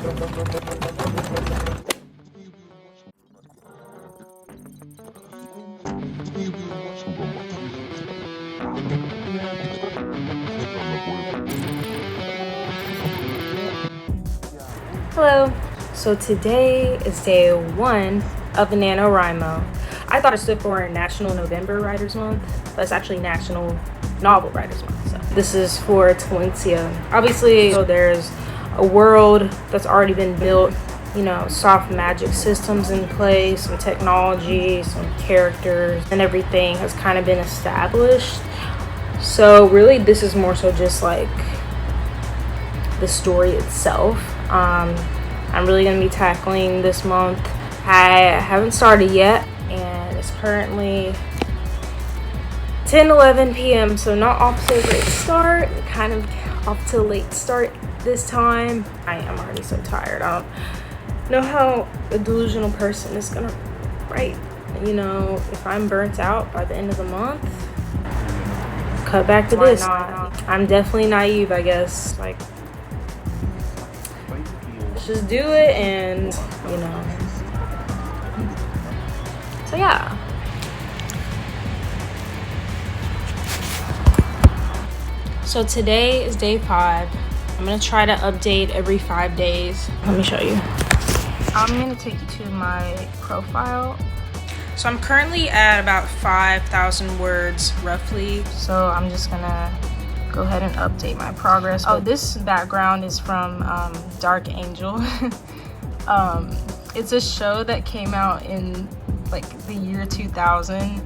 Hello. So today is day 1 of the NaNoWriMo. I thought it stood for National November Writers Month, but it's actually National Novel Writers Month. So this is for Telensia. Obviously, so there's a world that's already been built, you know, soft magic systems in place, some technology, some characters, and everything has kind of been established. So really, this is more so just like the story itself. I'm really going to be tackling this month. I haven't started yet, and it's currently 10:11 p.m. so not off to a great start, kind of off to a late start this time. I am already so tired. I don't know how a delusional person is gonna write. You know, if I'm burnt out by the end of the month, cut back to this. I'm definitely naive, I guess. Like, just do it, and you know. So yeah. So today is day 5. I'm gonna try to update every 5 days. Let me show you. I'm gonna take you to my profile. So I'm currently at about 5,000 words roughly. So I'm just gonna go ahead and update my progress. Oh, this background is from Dark Angel. It's a show that came out in like the year 2000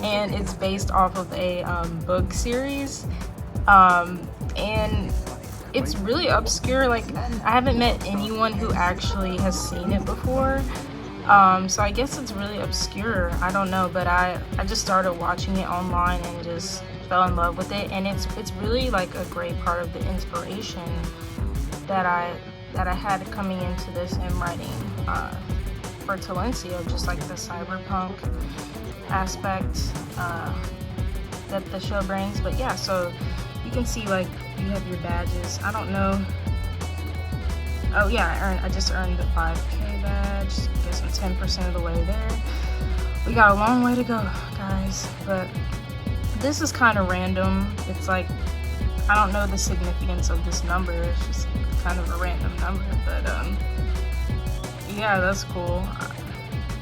and it's based off of a book series, and it's really obscure. Like, I haven't met anyone who actually has seen it before, so I guess it's really obscure. I don't know, but I just started watching it online and just fell in love with it, and it's really like a great part of the inspiration that I had coming into this and writing for Telensia, just like the cyberpunk aspect that the show brings. But yeah, so you can see, like, you have your badges. I don't know. Oh yeah, I just earned the 5K badge. I guess I'm 10% of the way there. We got a long way to go, guys, but this is kind of random. It's like, I don't know the significance of this number. It's just kind of a random number, but yeah, that's cool.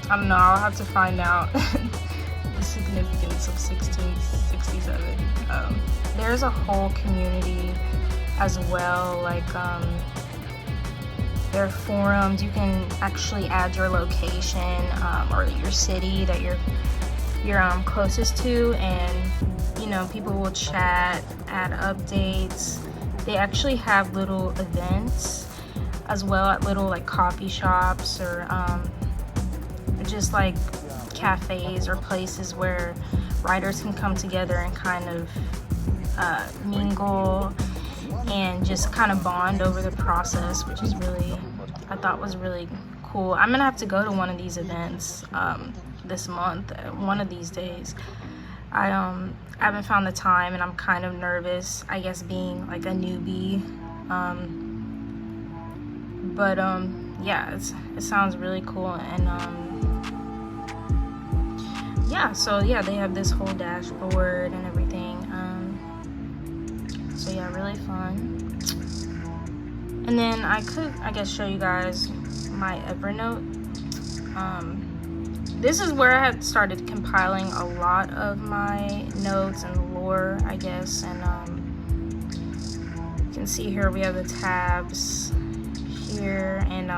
I don't know, I'll have to find out the significance of 1667. There's a whole community as well, like there are forums. You can actually add your location or your city that you're closest to, and you know, people will chat, add updates. They actually have little events as well at little like coffee shops or just like cafes or places where writers can come together and kind of mingle and just kind of bond over the process, which is really, I thought was really cool. I'm gonna have to go to one of these events this month, one of these days. I haven't found the time, and I'm kind of nervous, I guess, being like a newbie, but yeah, it sounds really cool. And yeah, so yeah, they have this whole dashboard and everything, so yeah, really fun. And then I could, I guess, show you guys my Evernote. This is where I had started compiling a lot of my notes and lore, I guess. And you can see here we have the tabs here, and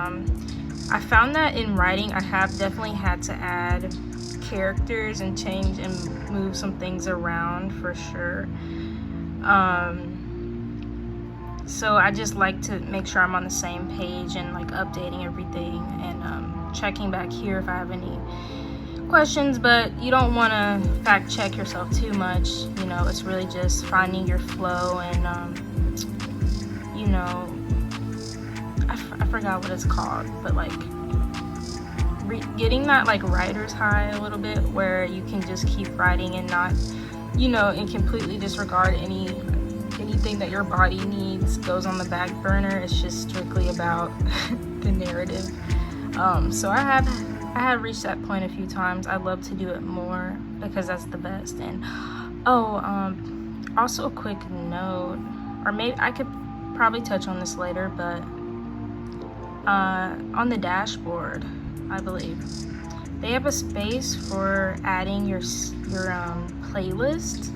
I found that in writing I have definitely had to add characters and change and move some things around for sure. So I just like to make sure I'm on the same page and like updating everything, and checking back here if I have any questions. But you don't want to fact check yourself too much, you know. It's really just finding your flow, and you know, I forgot what it's called, but like getting that like writer's high a little bit, where you can just keep writing and not, you know, and completely disregard anything everything that your body needs goes on the back burner. It's just strictly about the narrative. So I have reached that point a few times. I'd love to do it more because that's the best. And also a quick note, or maybe I could probably touch on this later, but on the dashboard, I believe they have a space for adding your playlist,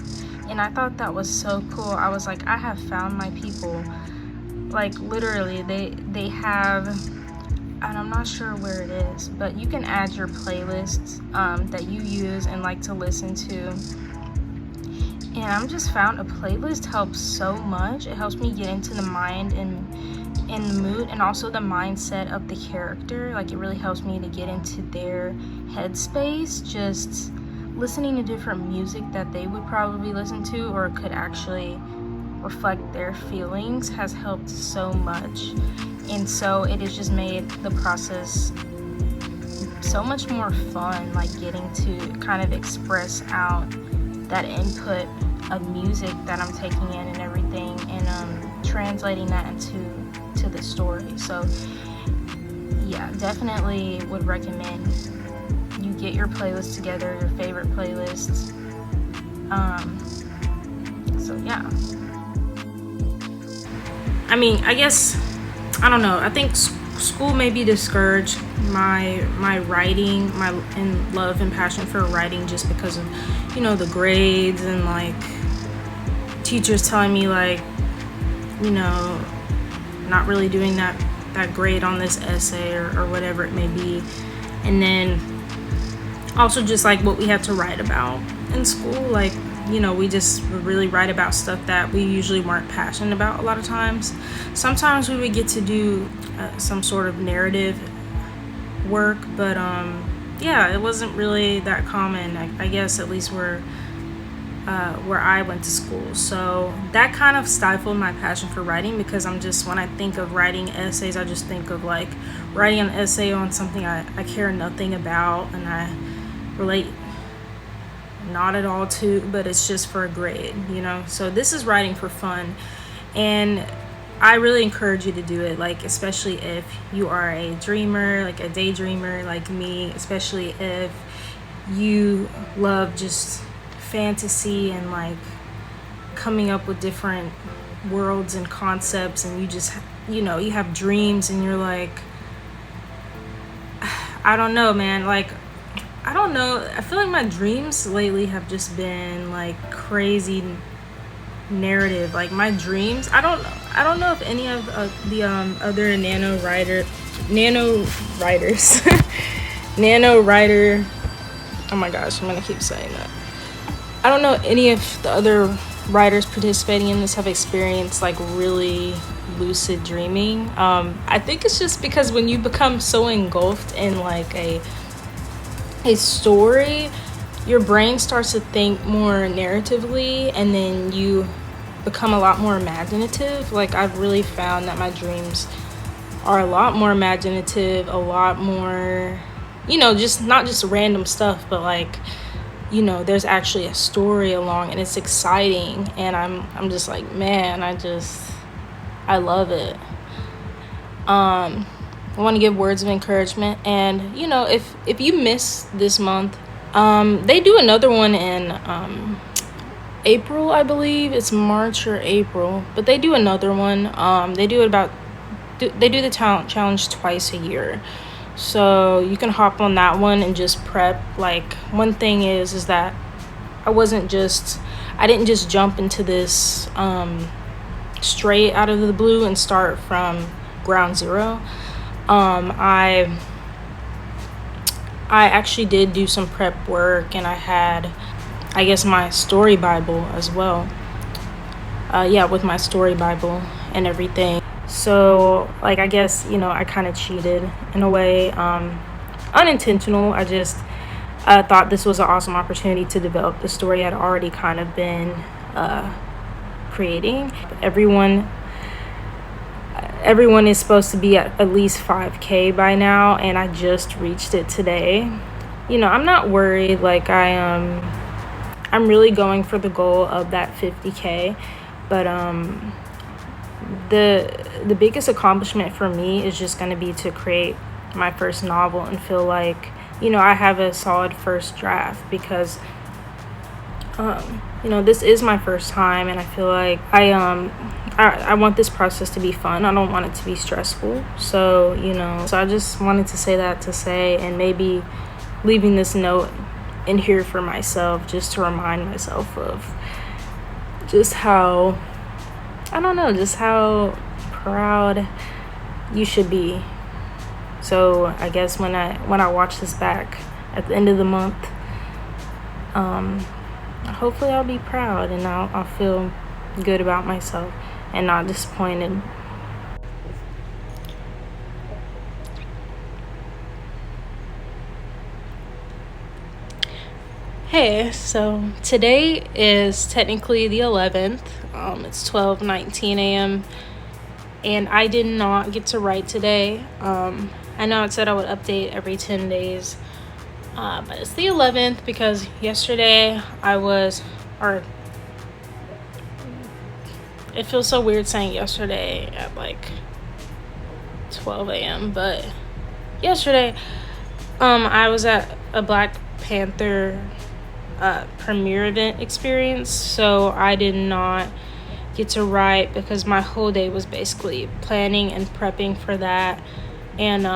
and I thought that was so cool. I was like, I have found my people. Like literally, they have, and I'm not sure where it is, but you can add your playlists that you use and like to listen to. And I'm just found a playlist helps so much. It helps me get into the mind and in the mood, and also the mindset of the character. Like it really helps me to get into their headspace. Just listening to different music that they would probably listen to or could actually reflect their feelings has helped so much. And so it has just made the process so much more fun, like getting to kind of express out that input of music that I'm taking in and everything, and translating that into the story. So yeah, definitely would recommend you get your playlist together, your favorite playlists. So yeah, I mean, I guess, I don't know, I think school maybe discouraged my writing, my love and passion for writing, just because of, you know, the grades and like teachers telling me like, you know, not really doing that great on this essay or whatever it may be. And then also just like what we had to write about in school, like, you know, we just would really write about stuff that we usually weren't passionate about a lot of times. Sometimes we would get to do some sort of narrative work, but yeah, it wasn't really that common, I guess, at least where I went to school. So that kind of stifled my passion for writing, because when I think of writing essays, I just think of like writing an essay on something I care nothing about and I relate not at all to, but it's just for a grade, you know. So this is writing for fun, and I really encourage you to do it, like especially if you are a dreamer, like a daydreamer like me, especially if you love just fantasy and like coming up with different worlds and concepts, and you just, you know, you have dreams and you're like, I don't know, man, like I don't know, I feel like my dreams lately have just been like crazy narrative. Like my dreams, I don't know if any of the other nano writer oh my gosh, I'm gonna keep saying that. I don't know any of the other writers participating in this have experienced like really lucid dreaming. I think it's just because when you become so engulfed in like a story, your brain starts to think more narratively, and then you become a lot more imaginative. Like I've really found that my dreams are a lot more imaginative, a lot more, you know, just not just random stuff, but like, you know, there's actually a story along, and it's exciting, and I'm just like, man, I love it. I want to give words of encouragement, and you know, if you miss this month, they do another one in April, I believe it's March or April, but they do another one. They do the talent challenge twice a year, so you can hop on that one and just prep. Like one thing is that I didn't just jump into this straight out of the blue and start from ground zero. I actually did do some prep work, and I had, I guess, my story Bible as well. With my story Bible and everything. So, like, I guess, you know, I kind of cheated in a way, unintentional. I just thought this was an awesome opportunity to develop the story I'd already kind of been creating. Everyone is supposed to be at least 5K by now, and I just reached it today. You know, I'm not worried. Like I'm really going for the goal of that 50K, But the biggest accomplishment for me is just going to be to create my first novel and feel like, I have a solid first draft, because this is my first time, and I feel like I want this process to be fun. I don't want it to be stressful. So, so I just wanted to say that, and maybe leaving this note in here for myself, just to remind myself of just how, just how proud you should be. So I guess when I watch this back at the end of the month, hopefully I'll be proud, and I'll feel good about myself and not disappointed. Hey, so today is technically the 11th. It's 12:19 a.m. and I did not get to write today. I know it said I would update every 10 days, but it's the 11th because yesterday it feels so weird saying yesterday at like 12 a.m. But yesterday, I was at a Black Panther premiere event experience, so I did not get to write because my whole day was basically planning and prepping for that, and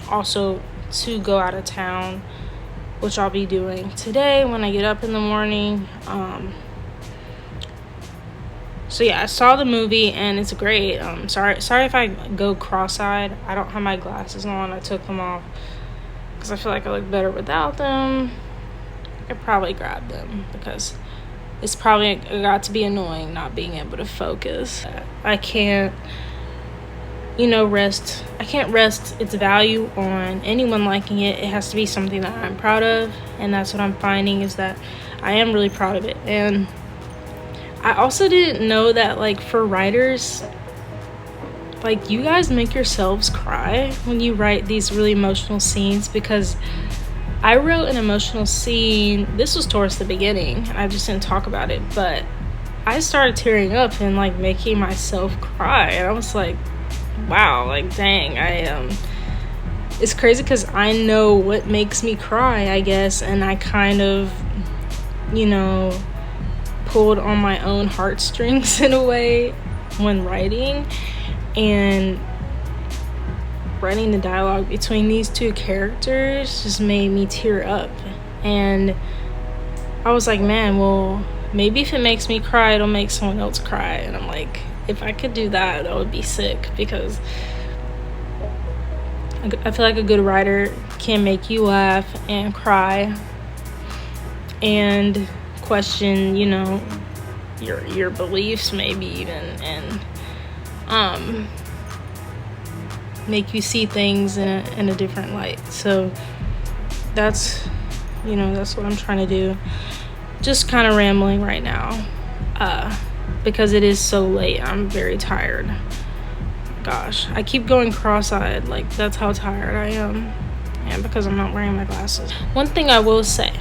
also to go out of town, which I'll be doing today when I get up in the morning. So yeah, I saw the movie and it's great. Sorry if I go cross-eyed. I don't have my glasses on. I took them off because I feel like I look better without them. I could probably grab them because it's probably got to be annoying not being able to focus. I can't, rest. I can't rest its value on anyone liking it. It has to be something that I'm proud of, and that's what I'm finding, is that I am really proud of it. And I also didn't know that, like, for writers, like, you guys make yourselves cry when you write these really emotional scenes, because I wrote an emotional scene. This was towards the beginning. I just didn't talk about it, but I started tearing up and like making myself cry. And I was like, wow, like, dang, it's crazy because I know what makes me cry, I guess. And I kind of, pulled on my own heartstrings in a way when writing. And writing the dialogue between these two characters just made me tear up. And I was like, man, well, maybe if it makes me cry, it'll make someone else cry. And I'm like, if I could do that, that would be sick, because I feel like a good writer can make you laugh and cry and question, your beliefs, maybe even, and make you see things in a different light. So that's what I'm trying to do. Just kind of rambling right now, because it is so late. I'm very tired. Gosh, I keep going cross-eyed, like, that's how tired I am, and because I'm not wearing my glasses. One thing I will say,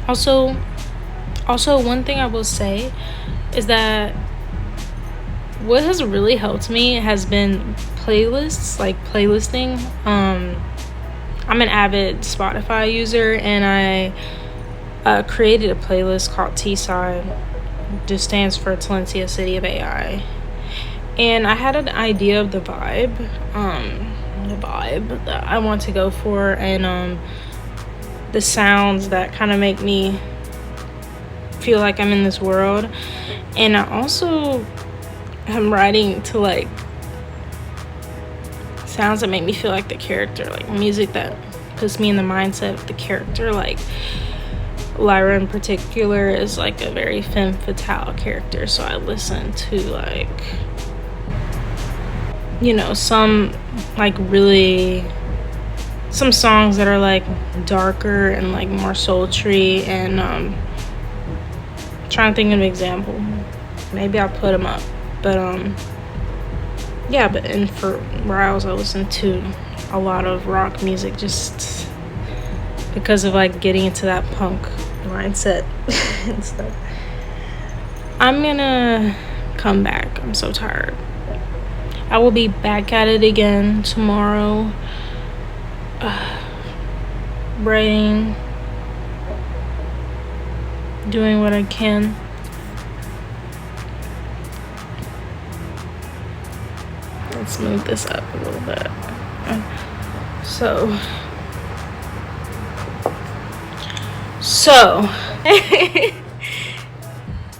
also one thing I will say is that what has really helped me has been playlists, like playlisting. I'm an avid Spotify user, and I created a playlist called T-Side, just stands for Telensia City of AI. And I had an idea of the vibe that I want to go for, and the sounds that kind of make me feel like I'm in this world. And I also am writing to, like, sounds that make me feel like the character, like music that puts me in the mindset of the character. Like, Lyra in particular is like a very femme fatale character, so I listen to, like, some songs that are like darker and like more sultry, and trying to think of an example. Maybe I'll put them up, but and for Riles, I listen to a lot of rock music just because of, like, getting into that punk mindset and stuff. I'm gonna come back. I'm so tired. I will be back at it again tomorrow. Writing, doing what I can. Let's move this up a little bit. So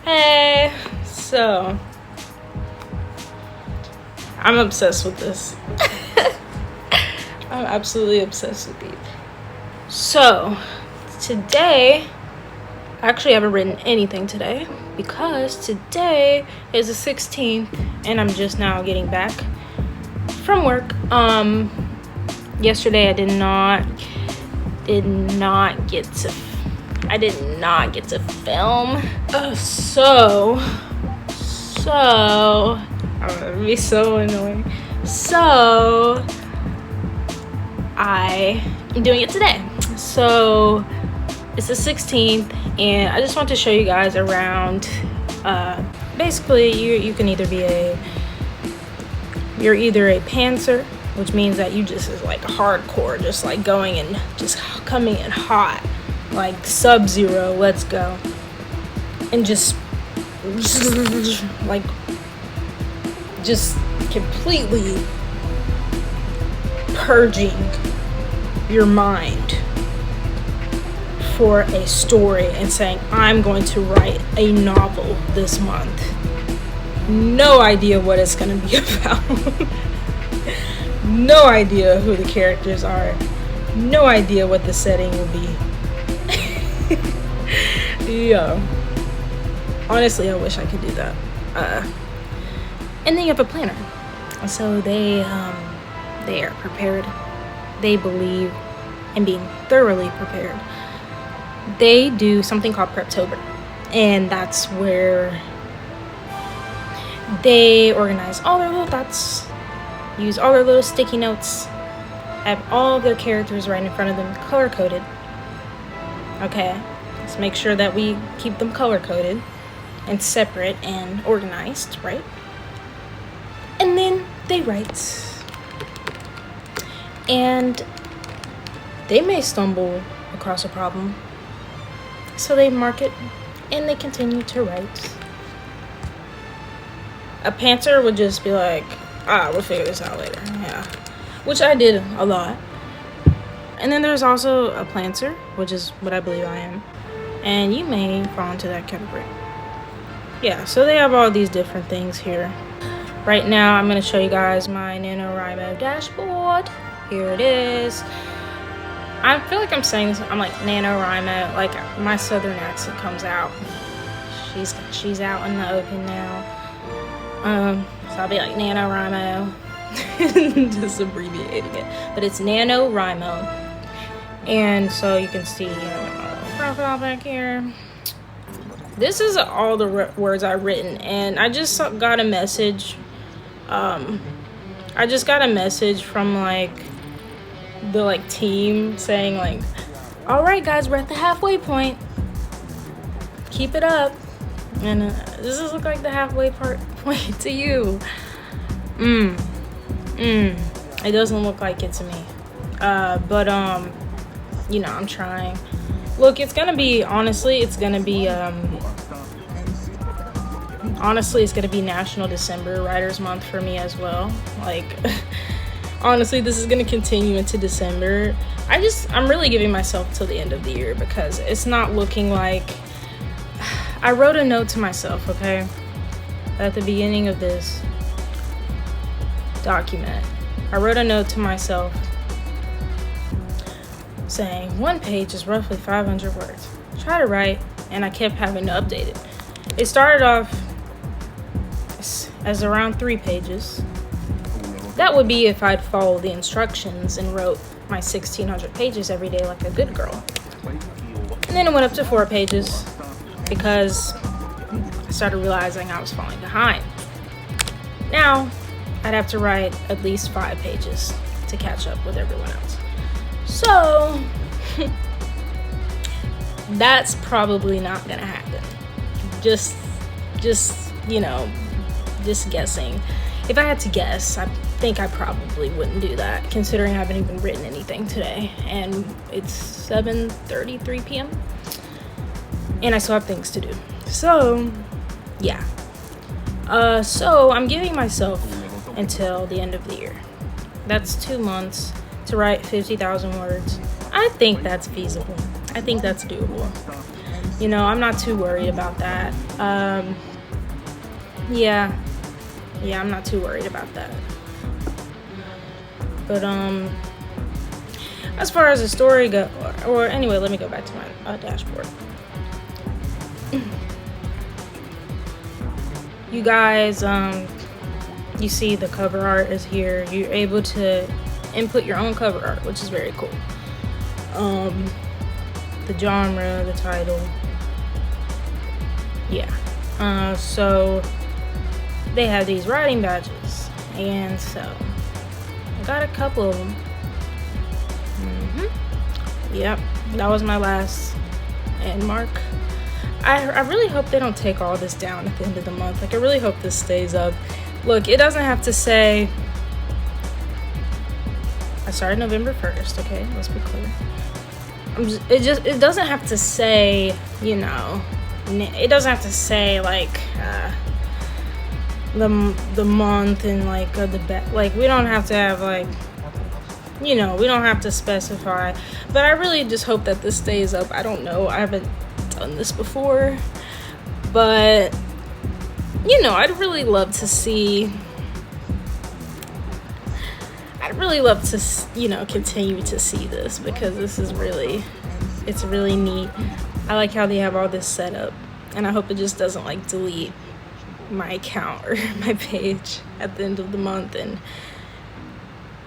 hey, so I'm obsessed with this. I'm absolutely obsessed with these. So today, I actually haven't written anything today because today is the 16th and I'm just now getting back from work. Yesterday I did not get to film. So I'm gonna be so annoying. So I am doing it today. So it's the 16th and I just want to show you guys around. Basically you can either be you're either a pantser, which means that you just is like hardcore, just like going and just coming in hot, like Sub-Zero, let's go, and just completely purging your mind for a story and saying, I'm going to write a novel this month. No idea what it's going to be about. No idea who the characters are. No idea what the setting will be. Yeah. Honestly, I wish I could do that. And then you have a planner. So they are prepared. They believe in being thoroughly prepared. They do something called Preptober. And that's where they organize all their little thoughts, use all their little sticky notes, have all of their characters right in front of them color-coded. Okay, let's make sure that we keep them color-coded and separate and organized, right? And then they write. And they may stumble across a problem, so they mark it and they continue to write. A pantser would just be like, we'll figure this out later. Yeah, which I did a lot. And then there's also a planter, which is what I believe I am, and you may fall into that category. Yeah, so they have all these different things here. Right now I'm going to show you guys my NaNoWriMo dashboard. Here it is. I feel like I'm saying this, I'm like NaNoWriMo, like my southern accent comes out. She's out in the open now. So I'll be like NaNoWriMo, just abbreviating it, but it's NaNoWriMo. And so you can see, my little profile back here. This is all the words I've written, and I just got a message. I just got a message from the team saying all right guys, we're at the halfway point. Keep it up. And does this look like the halfway point to you? It doesn't look like it to me. But I'm trying. Look, it's gonna be it's gonna be National December Writers Month for me as well. Honestly, this is gonna continue into December. I'm really giving myself till the end of the year because it's not looking like. I wrote a note to myself, okay, at the beginning of this document. I wrote a note to myself saying 1 page is roughly 500 words. Try to write, and I kept having to update it. It started off as around 3 pages. That would be if I'd followed the instructions and wrote my 1,600 pages every day like a good girl. And then it went up to 4 pages. Because I started realizing I was falling behind. Now, I'd have to write at least 5 pages to catch up with everyone else. So, That's probably not gonna happen. Just you know, just guessing. If I had to guess, I think I probably wouldn't do that, considering I haven't even written anything today, and it's 7:33 p.m. and I still have things to do. So yeah. So I'm giving myself until the end of the year. That's 2 months to write 50,000 words. I think that's feasible. I think that's doable. You know, I'm not too worried about that. Yeah, I'm not too worried about that. But as far as the story goes, or anyway, let me go back to my dashboard. You guys, you see the cover art is here. You're able to input your own cover art, which is very cool. The genre, the title, yeah. So they have these writing badges, and so I got a couple of them. Yep, that was my last end mark. I really hope they don't take all this down at the end of the month. Like, I really hope this stays up. Look, it doesn't have to say I started November 1st, okay? Let's be clear. It doesn't have to say, you know, it doesn't have to say like the month and like like we don't have to have like, you know, we don't have to specify. But I really just hope that this stays up. I don't know. I haven't done this before, but you know, I'd really love to see. I'd really love to, you know, continue to see this, because this is really, it's really neat. I like how they have all this set up, and I hope it just doesn't like delete my account or my page at the end of the month and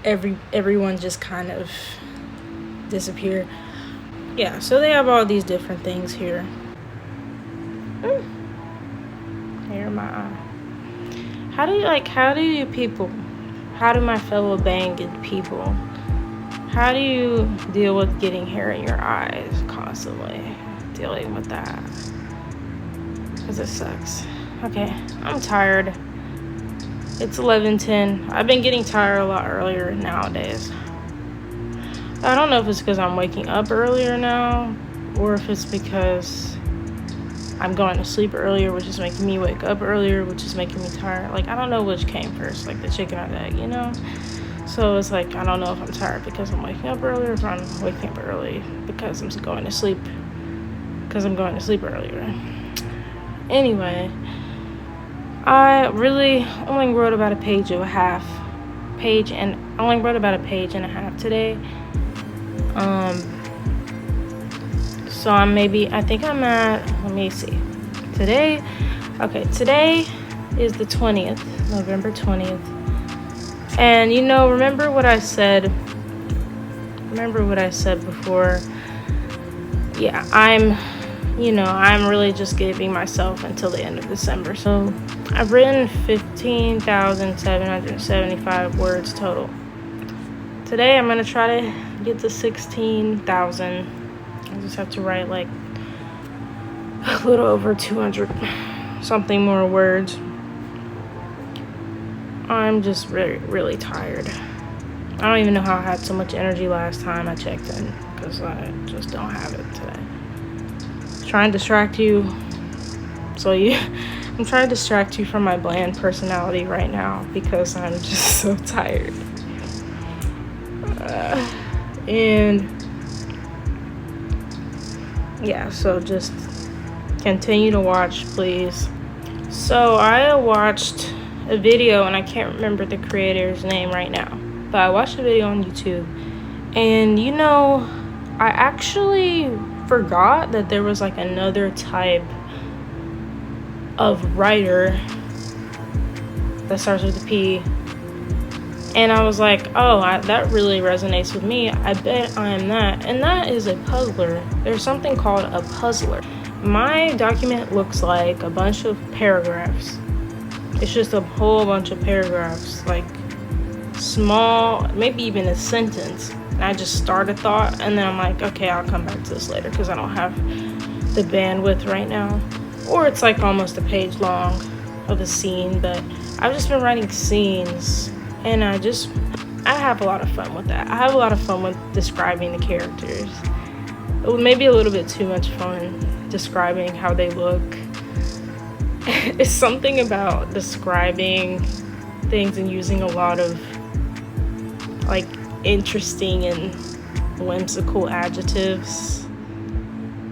everyone just kind of disappear. Yeah, so they have all these different things here. Here my eye. How do my fellow banged people, how do you deal with getting hair in your eyes constantly? Dealing with that, because it sucks. Okay, I'm tired. It's 11:10. I've been getting tired a lot earlier nowadays. I don't know if it's because I'm waking up earlier now, or if it's because I'm going to sleep earlier, which is making me wake up earlier, which is making me tired. Like, I don't know which came first, like the chicken or the egg, you know? So it's like, I don't know if I'm tired because I'm waking up earlier, or if I'm waking up early because I'm going to sleep earlier. Anyway, I really only wrote about a page and a half today. So I think I'm at, let me see. Today is the 20th, November 20th. And you know, remember what I said before. Yeah, I'm really just giving myself until the end of December. So I've written 15,775 words total. Today I'm gonna try to get to 16,000. I just have to write like a little over 200 something more words. I'm just really, really tired. I don't even know how I had so much energy last time I checked in, because I just don't have it today. Trying to distract you. I'm trying to distract you from my bland personality right now, because I'm just so tired. And yeah, so just continue to watch, please. So I watched a video, and I can't remember the creator's name right now, but I watched a video on YouTube, and you know, I actually forgot that there was like another type of writer that starts with a P, and I was like, oh, that really resonates with me. I bet I am that. And that is a puzzler. There's something called a puzzler. My document looks like a bunch of paragraphs. It's just a whole bunch of paragraphs, like small, maybe even a sentence, and I just start a thought, and then I'm like, okay, I'll come back to this later because I don't have the bandwidth right now. Or it's like almost a page long of a scene, but I've just been writing scenes, and I have a lot of fun with that. I have a lot of fun with describing the characters. It was maybe a little bit too much fun describing how they look. It's something about describing things and using a lot of like interesting and whimsical adjectives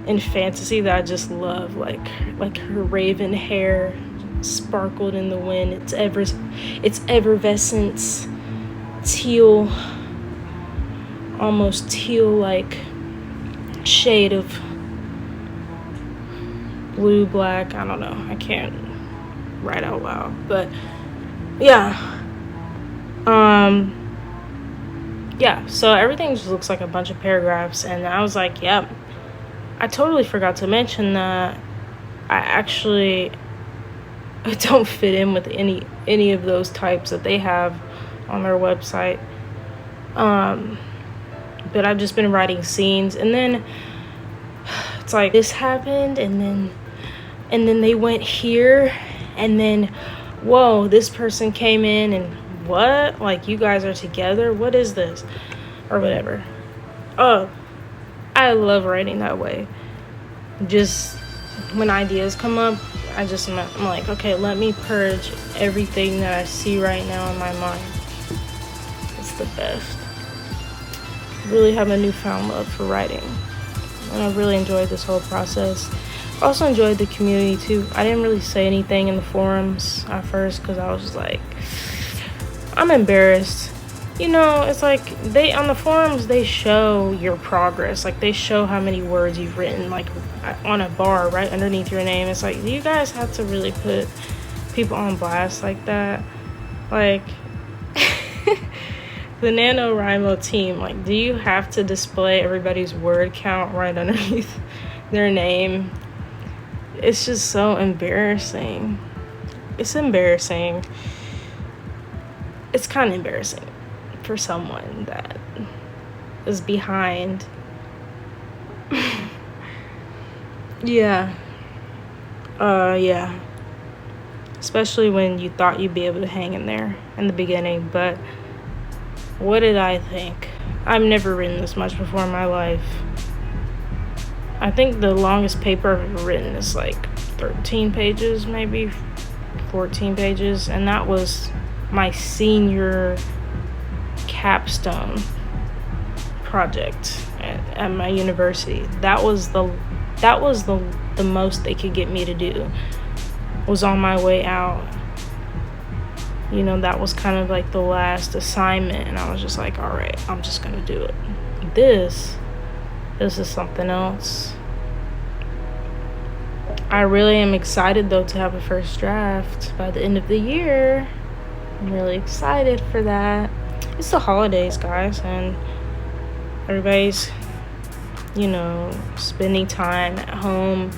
in fantasy that I just love. Like her raven hair sparkled in the wind. It's effervescence, teal, almost teal like shade of blue, black. I don't know, I can't write out loud, but yeah, so everything just looks like a bunch of paragraphs, and I was like, yep. I totally forgot to mention that I don't fit in with any of those types that they have on their website, but I've just been writing scenes, and then it's like this happened, and then they went here, and then whoa, this person came in, and what, like, you guys are together, what is this, or whatever. Oh, I love writing that way. Just when ideas come up, I'm like, okay, let me purge everything that I see right now in my mind. It's the best. Really have a newfound love for writing, and I really enjoyed this whole process. I also enjoyed the community too. I didn't really say anything in the forums at first because I was just like, I'm embarrassed. You know, it's like on the forums, they show your progress. Like, they show how many words you've written, like on a bar right underneath your name. It's like, do you guys have to really put people on blast like that? Like, the NaNoWriMo team, like, do you have to display everybody's word count right underneath their name? It's just so embarrassing. It's embarrassing. It's kind of embarrassing for someone that is behind. Yeah. Especially when you thought you'd be able to hang in there in the beginning, but what did I think? I've never written this much before in my life. I think the longest paper I've ever written is like 13 pages, maybe 14 pages, and that was my senior capstone project at my university. That was the most they could get me to do. Was on my way out. You know, that was kind of like the last assignment, and I was just like, all right, I'm just gonna do it. This is something else. I really am excited though to have a first draft by the end of the year. I'm really excited for that. It's the holidays, guys, and everybody's, you know, spending time at home,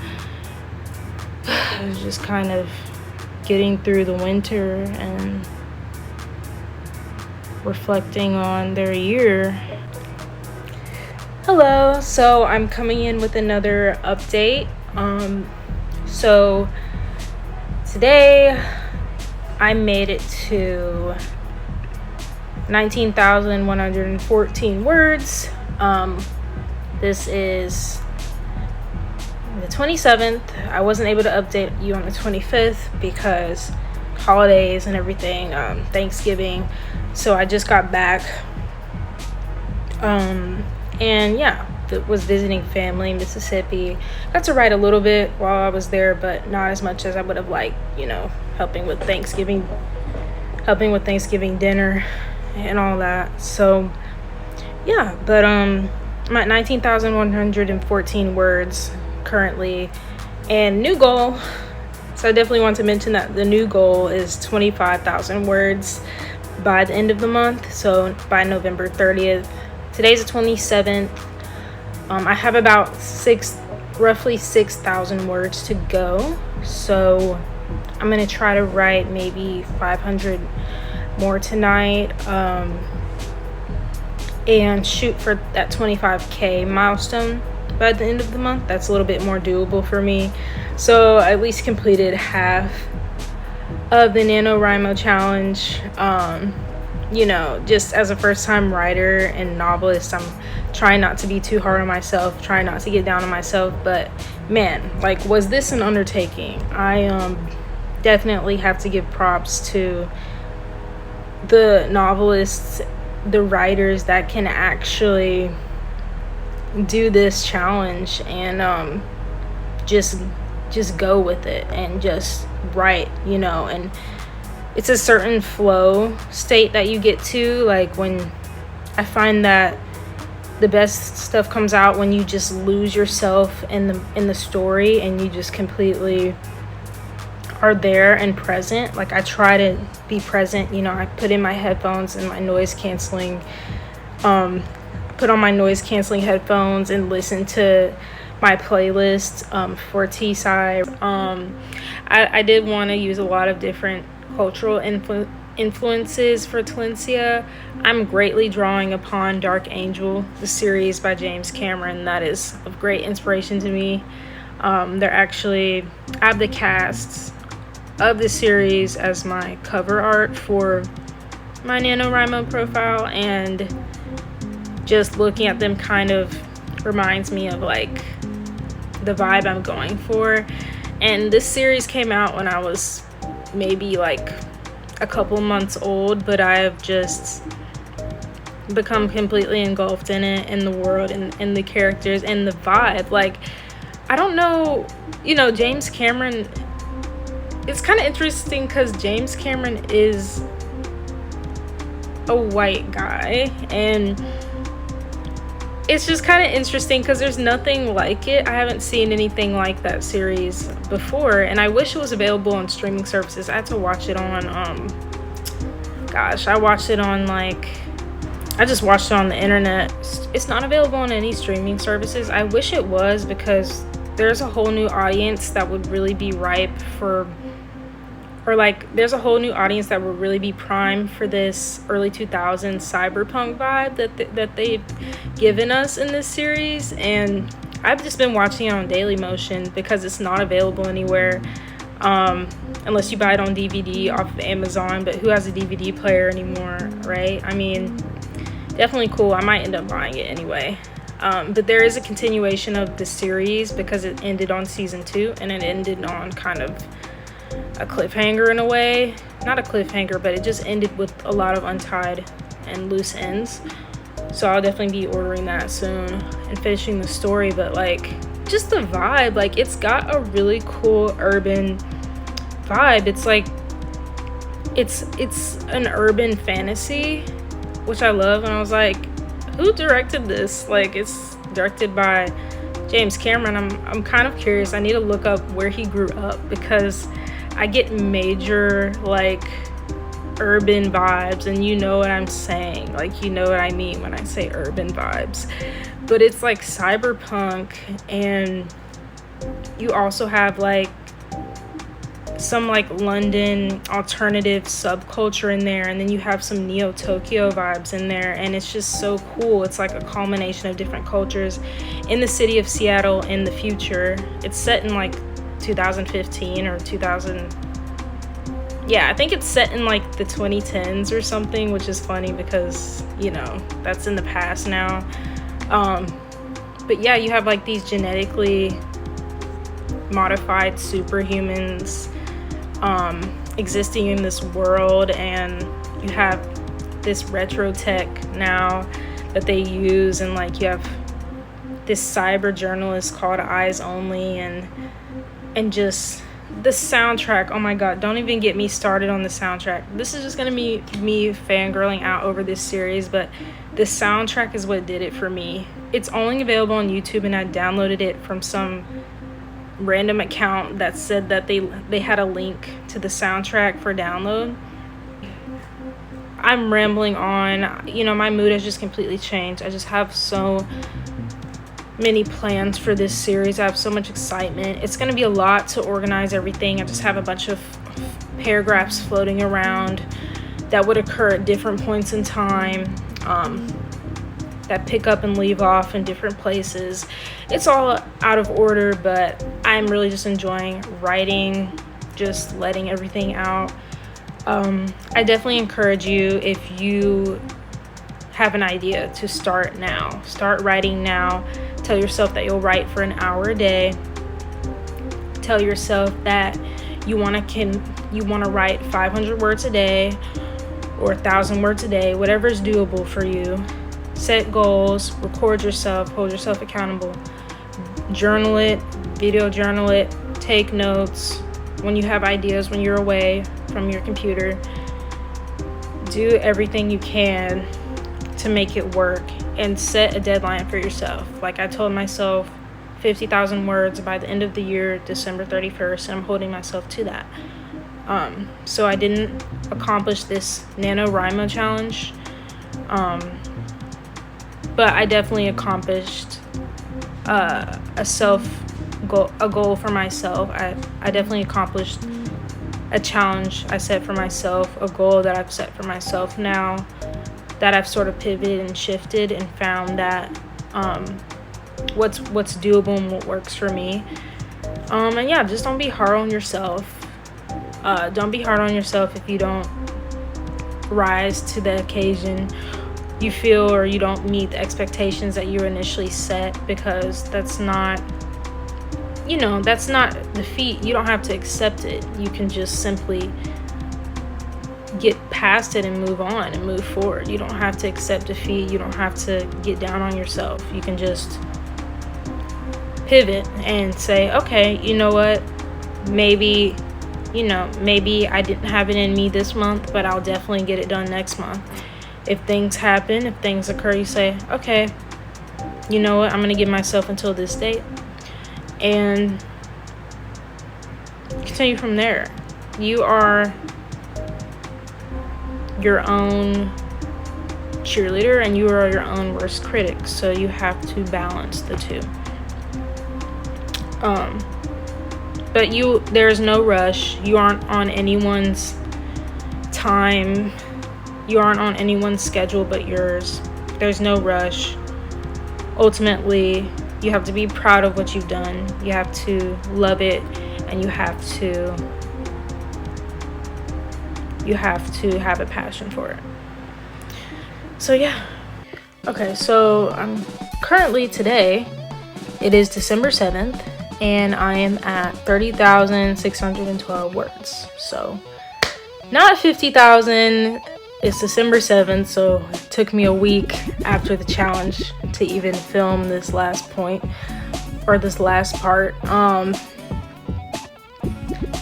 just kind of getting through the winter and reflecting on their year. Hello, so I'm coming in with another update. So today I made it to 19,114 words. This is the 27th. I wasn't able to update you on the 25th because holidays and everything, Thanksgiving. So I just got back. And yeah, was visiting family in Mississippi. Got to write a little bit while I was there, but not as much as I would have liked, you know, helping with Thanksgiving dinner and all that. So yeah, but I'm at 19,114 words currently, and new goal. So I definitely want to mention that the new goal is 25,000 words by the end of the month. So by November 30th. Today's the 27th. I have about roughly 6,000 words to go. So I'm gonna try to write maybe 500 more tonight. and shoot for that 25K milestone by the end of the month. That's a little bit more doable for me. So I at least completed half of the NaNoWriMo challenge. You know, just as a first-time writer and novelist, I'm trying not to be too hard on myself, trying not to get down on myself. But man, like, was this an undertaking? I definitely have to give props to the novelists, the writers that can actually do this challenge and just go with it and just write, you know. And it's a certain flow state that you get to, like, when I find that the best stuff comes out when you just lose yourself in the story and you just completely are there and present. Like, I try to be present, you know. I put in my headphones and my noise canceling put on my noise canceling headphones and listen to my playlist for T-side. I did want to use a lot of different cultural influences for Telensia. I'm greatly drawing upon Dark Angel, the series by James Cameron. That is of great inspiration to me. They're actually, I have the casts of the series as my cover art for my NaNoWriMo profile, and just looking at them kind of reminds me of like the vibe I'm going for. And this series came out when I was maybe like a couple months old, but I have just become completely engulfed in it, in the world, and the characters and the vibe. Like, I don't know, you know, James Cameron, it's kind of interesting because James Cameron is a white guy, and it's just kind of interesting because there's nothing like it. I haven't seen anything like that series before, and I wish it was available on streaming services. I had to watch it on I watched it on, like, I just watched it on the internet. It's not available on any streaming services. I wish it was, because there's a whole new audience that would really be ripe for, or like, there's a whole new audience that would really be primed for this early 2000s cyberpunk vibe that they've given us in this series. And I've just been watching it on Daily Motion because it's not available anywhere, unless you buy it on DVD off of Amazon. But who has a DVD player anymore, right? I mean, definitely cool. I might end up buying it anyway. But there is a continuation of the series because it ended on season 2, and it ended on kind of a cliffhanger in a way. Not a cliffhanger, but it just ended with a lot of untied and loose ends. So I'll definitely be ordering that soon and finishing the story. But like, just the vibe, like, it's got a really cool urban vibe. It's like, it's an urban fantasy, which I love. And I was like, who directed this? Like, it's directed by James Cameron. I'm kind of curious. I need to look up where he grew up, because I get major, like, urban vibes, and you know what I'm saying. Like, you know what I mean when I say urban vibes. But it's like cyberpunk, and you also have like some like London alternative subculture in there, and then you have some Neo Tokyo vibes in there, and it's just so cool. It's like a culmination of different cultures in the city of Seattle in the future. It's set in like 2015 or 2000. Yeah, I think it's set in like the 2010s or something, which is funny because, you know, that's in the past now. But yeah, you have like these genetically modified superhumans existing in this world, and you have this retro tech now that they use, and like you have this cyber journalist called Eyes Only, and just the soundtrack. Oh my god, don't even get me started on the soundtrack. This is just gonna be me fangirling out over this series, but the soundtrack is what did it for me. It's only available on YouTube, and I downloaded it from some random account that said that they had a link to the soundtrack for download. I'm rambling on. You know, my mood has just completely changed. I just have so many plans for this series. I have so much excitement. It's going to be a lot to organize everything. I just have a bunch of paragraphs floating around that would occur at different points in time. that pick up and leave off in different places. It's all out of order, but I'm really just enjoying writing, just letting everything out. I definitely encourage you, if you have an idea, to start now. Start writing now. Tell yourself that you'll write for an hour a day. Tell yourself that you want to write 500 words a day or 1,000 words a day, whatever is doable for you. Set goals, record yourself, hold yourself accountable. Journal it, video journal it, take notes when you have ideas, when you're away from your computer. Do everything you can to make it work, and set a deadline for yourself. Like I told myself, 50,000 words by the end of the year, December 31st, and I'm holding myself to that. So I didn't accomplish this NaNoWriMo challenge, but I definitely accomplished a goal for myself. I definitely accomplished a challenge I set for myself, a goal that I've set for myself now, that I've sort of pivoted and shifted and found that what's doable and what works for me. And yeah, just don't be hard on yourself. Don't be hard on yourself if you don't rise to the occasion you feel, or you don't meet the expectations that you initially set, because that's not defeat. You don't have to accept it. You can just simply get past it and move on and move forward. You don't have to accept defeat. You don't have to get down on yourself. You can just pivot and say, okay, you know what, maybe I didn't have it in me this month, but I'll definitely get it done next month. If things happen, if things occur, you say, okay, you know what, I'm going to give myself until this date, and continue from there. You are your own cheerleader and you are your own worst critic, so you have to balance the two. But there's no rush. You aren't on anyone's time. You aren't on anyone's schedule but yours. There's no rush. Ultimately, you have to be proud of what you've done. You have to love it, and you have to have a passion for it. So yeah. Okay, so I'm currently, today, it is December 7th, and I am at 30,612 words. So not 50,000. It's December 7th, so it took me a week after the challenge to even film this last point, or this last part.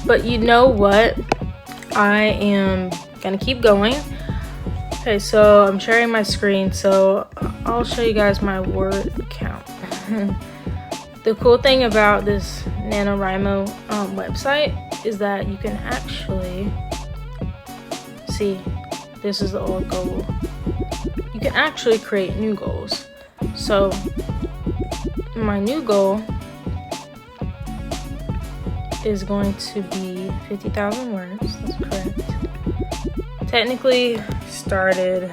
But you know what? I am gonna keep going. Okay, so I'm sharing my screen, so I'll show you guys my word count. The cool thing about this NaNoWriMo website is that you can actually see, this is the old goal. You can actually create new goals. So my new goal is going to be 50,000 words. That's correct. Technically started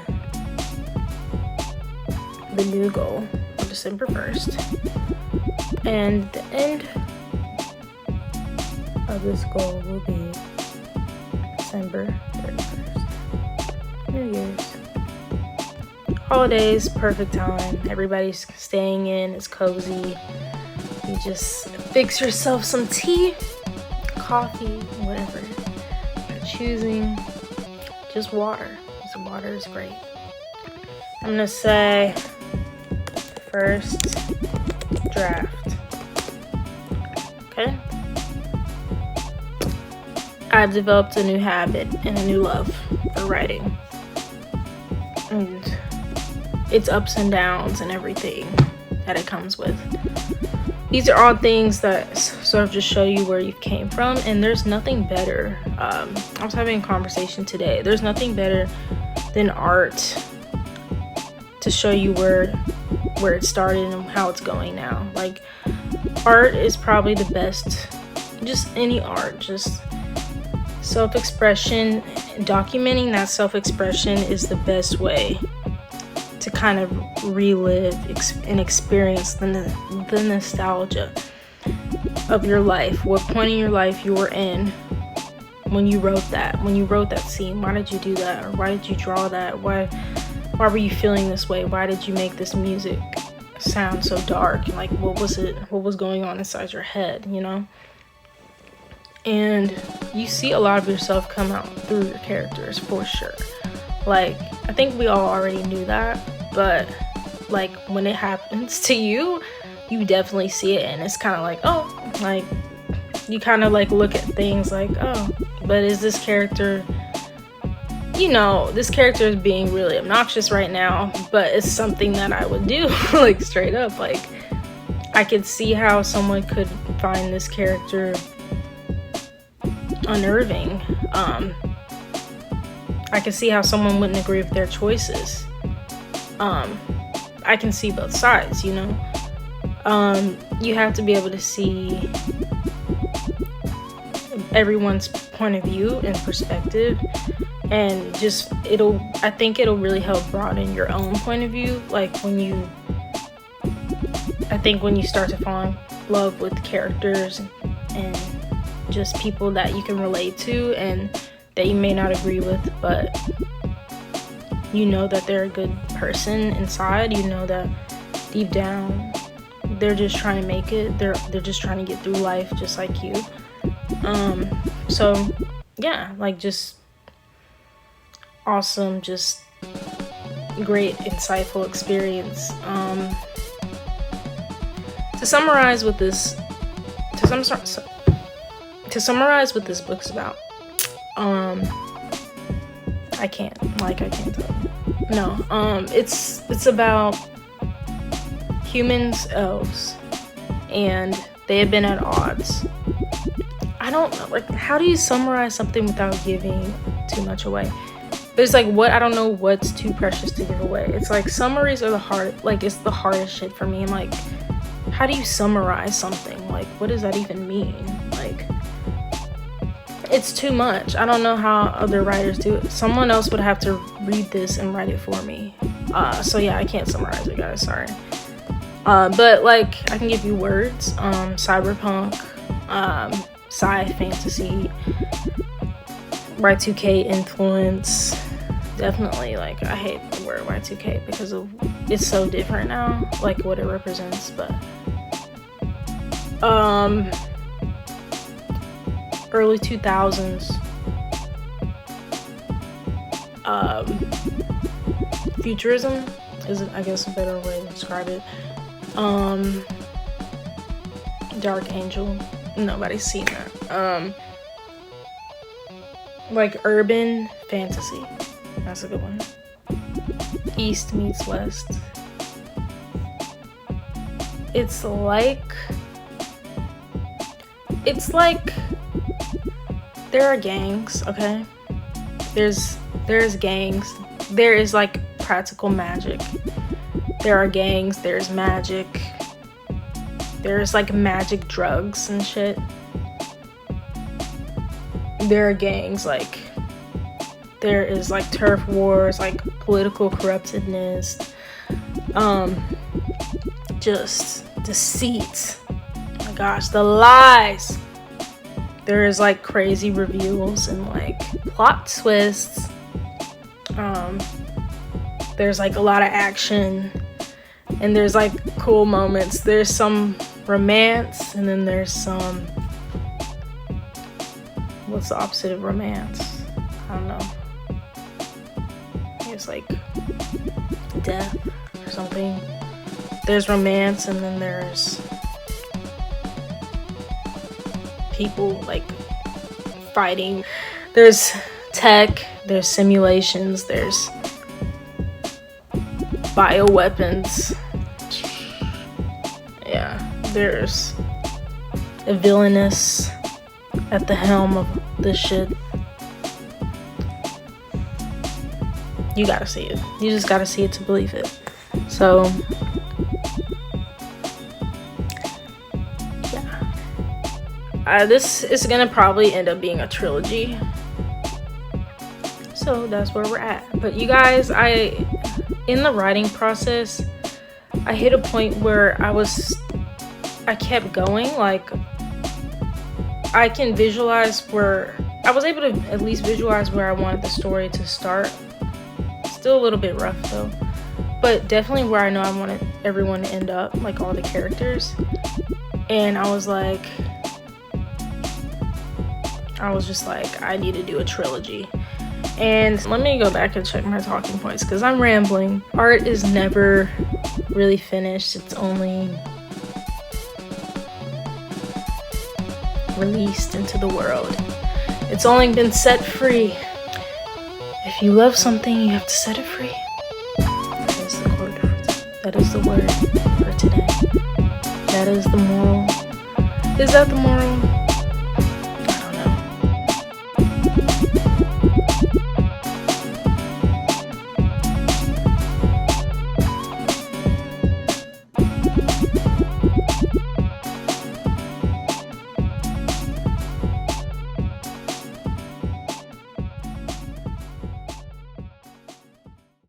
the new goal on December 1st. And the end of this goal will be December 31st. New Year's. Holidays, perfect time. Everybody's staying in, it's cozy. You just fix yourself some tea, coffee, whatever you're choosing. Just water. Because water is great. I'm gonna say first draft. Okay? I've developed a new habit and a new love for writing. And its ups and downs and everything that it comes with. These are all things that sort of just show you where you came from, and there's nothing better. I was having a conversation today. There's nothing better than art to show you where it started and how it's going now. Like, art is probably the best. Just any art, just self-expression. Documenting that self-expression is the best way to kind of relive and experience the nostalgia of your life, what point in your life you were in when you wrote that scene. Why did you do that? Or why did you draw that? Why were you feeling this way? Why did you make this music sound so dark? And like, what was going on inside your head, you know? And you see a lot of yourself come out through your characters, for sure. Like, I think we all already knew that, but like when it happens to you, you definitely see it, and it's kind of like, oh, like you kind of like look at things like, oh, but is this character, you know, this character is being really obnoxious right now, but it's something that I would do. Like, straight up, like I could see how someone could find this character unnerving. I can see how someone wouldn't agree with their choices. I can see both sides, you know. You have to be able to see everyone's point of view and perspective, and just I think it'll really help broaden your own point of view. Like when you start to fall in love with characters and just people that you can relate to and that you may not agree with, but you know that they're a good person inside. You know that deep down they're just trying to make it. They're just trying to get through life just like you. So yeah, like just awesome, just great, insightful experience. To summarize what this book's about, I can't tell. No, it's about humans, elves, and they have been at odds. I don't know, like, how do you summarize something without giving too much away? There's like, I don't know what's too precious to give away. It's like summaries are it's the hardest shit for me. I'm like, how do you summarize something? Like, what does that even mean? Like, it's too much. I don't know how other writers do it. Someone else would have to read this and write it for me. So yeah, I can't summarize it, guys, sorry. But like, I can give you words. Cyberpunk, sci fantasy, Y2K influence. Definitely, like, I hate the word Y2K because it's so different now, like what it represents, but early 2000s, futurism is, I guess, a better way to describe it. Dark Angel, nobody's seen that. Like urban fantasy, that's a good one. East meets West. It's like there are gangs, okay? There's gangs. There is like practical magic. There are gangs, there's magic. There's like magic drugs and shit. There are gangs, like there is like turf wars, like political corruptedness, just deceit. Oh my gosh, the lies. There is like crazy reveals and like plot twists. There's like a lot of action, and there's like cool moments. There's some romance, and then there's some, what's the opposite of romance? I don't know. It's like death or something. There's romance, and then there's people like fighting. There's tech, there's simulations, there's bioweapons. Yeah, there's a villainess at the helm of this shit. You gotta see it. You just gotta see it to believe it. So yeah, this is gonna probably end up being a trilogy. So that's where we're at. But you guys, in the writing process, I hit a point where I kept going. Like, I can visualize where I was able to at least visualize where I wanted the story to start. Still a little bit rough though, but definitely where I know I wanted everyone to end up, like all the characters. And I was just like, I need to do a trilogy. And let me go back and check my talking points because I'm rambling. Art is never really finished. It's only released into the world. It's only been set free. If you love something, you have to set it free. That is the quote. That is the word for today. That is the moral. Is that the moral?